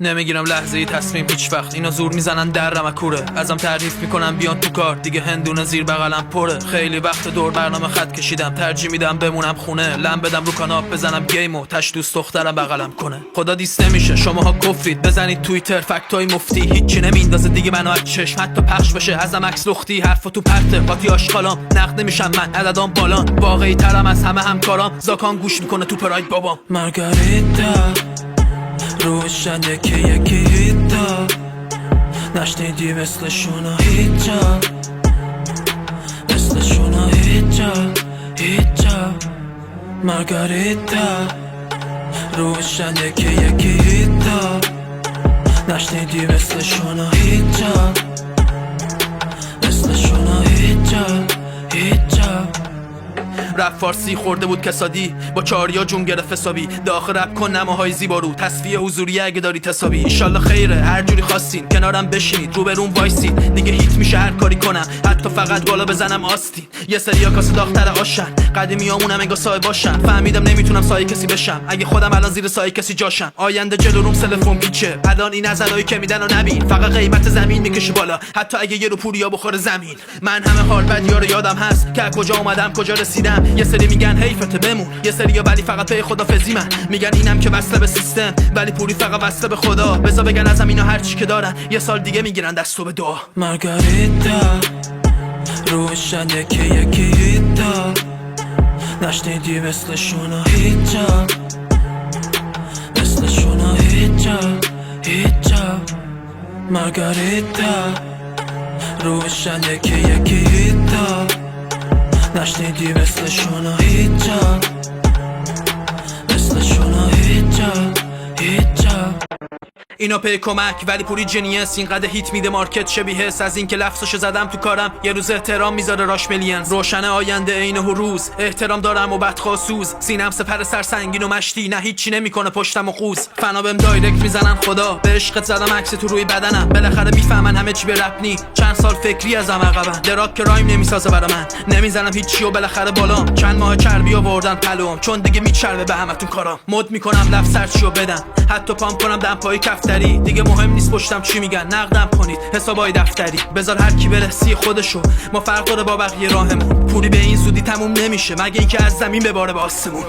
نمیگیرم لحظه ای تصمیم هیچ وقت. اینا زور میزنن درم کوره، ازم تعریف میکنم بیان تو کار، دیگه هندونه زیر بغلم پره. خیلی وقت دور برنامه خط کشیدم، ترجیح میدم بمونم خونه، لم بدم رو کاناپ بزنم گیمو، تش دوست دخترم بغلم کنه. خدا دیست نمیشه شماها کفرید، بزنید توییتر فکتای مفتی، هیچی نمیندازه دیگه منو از چشم، حتی پخش بشه ازم عکس لختی، حرفا تو پرته قاطی آشغالام، نقد نمیشم من عددام بالان، واقعی ترم از همه همکارام، زاکان گوش میکنه تو پراید بابام. مارگاریتا روشن یکی یکی هیتا، نشنیدی مثلشونا هیچا، مثلشونا هیچا هیچا. مارگاریتا روشن یکی یکی هیتا، نشنیدی مثلشونا هیچا، مثلشونا هیچا هیچا. رپ فارسی خورده بود کسادی، با چاریا جون گرفت حسابی، داخل رپ کن نماهای زیبارو، تصفیه حضوری اگه داری حسابی. ایشالله خیره هر جوری خواستین، کنارم بشینید رو برون وایسید، دیگه هیت میشه هر کاری کنم، حتی فقط بالا بزنم آستین. یه سریا کاسه داغ‌تر آشن، قدیمیامونم انگار سایه باشن، فهمیدم نمیتونم سایه کسی بشم، اگه خودم الان زیر سایه کسی جاشم. آینده جلو روم تلفن پیچه، الان این نظرایی که میدن و نبین، فقط قیمت زمین میکشه بالا، حتی اگه یه رو پوریا بخوره زمین. من همه حال بدیا رو یادم هست که کجا اومدم کجا رسیدم. یه سری میگن حیفته بمون، یه سریا ولی فقط پی خدافظی من، میگن اینم که وصله به سیستم، ولی پوری فقط وصله به خدا. بذار بگن ازم اینا هر چی که دارن، یه سال دیگه میگیرن دستو به دعا. مارگاریتا روشن یکی یکی هیتا، نشنیدی مثلشونا هیچا، مثلشونا هیچا هیچا. مارگاریتا روشن یکی یکی هیتا، نشنیدی مثلشونا هیچا، مثلشونا هیچا هیچا. اینا پی کمک ولی پوری جنیس، اینقدر هیت میده مارکت شبیه حس، از این که لفظشو زدم تو کارم یه روز احترام میذاره راش ملینز. روشن آینده عین روز، احترام دارم و بدخواسوز، سینم سپر سرسنگین و مشتی، نه هیچی نمیکنه پشتم و قوز. فنا بهم دایرکت میزنن خدا، به عشقت زدم عکس تو روی بدنم، بالاخره میفهمن همه چی به رپ نی، چند سال فکری ازم عقبن، دراک که رایم نمیسازه برا من، نمیزنم هیچی و بالاخره بالام، چند ماه چربی آوردن پلوام، چون دیگه میچربه به همتون کارام. مد میکنم لفظ سرچیو بدم، حتی پامپ کنم دم پای کفتری، دیگه مهم نیست پشتم چی میگن، نقدم کنید حسابای دفتری، بذار هر کی بره سی خودشو، ما فرق داره با بقیه راهمون، پوری به این زودی تموم نمیشه مگه اینکه از زمین بباره به آسمون.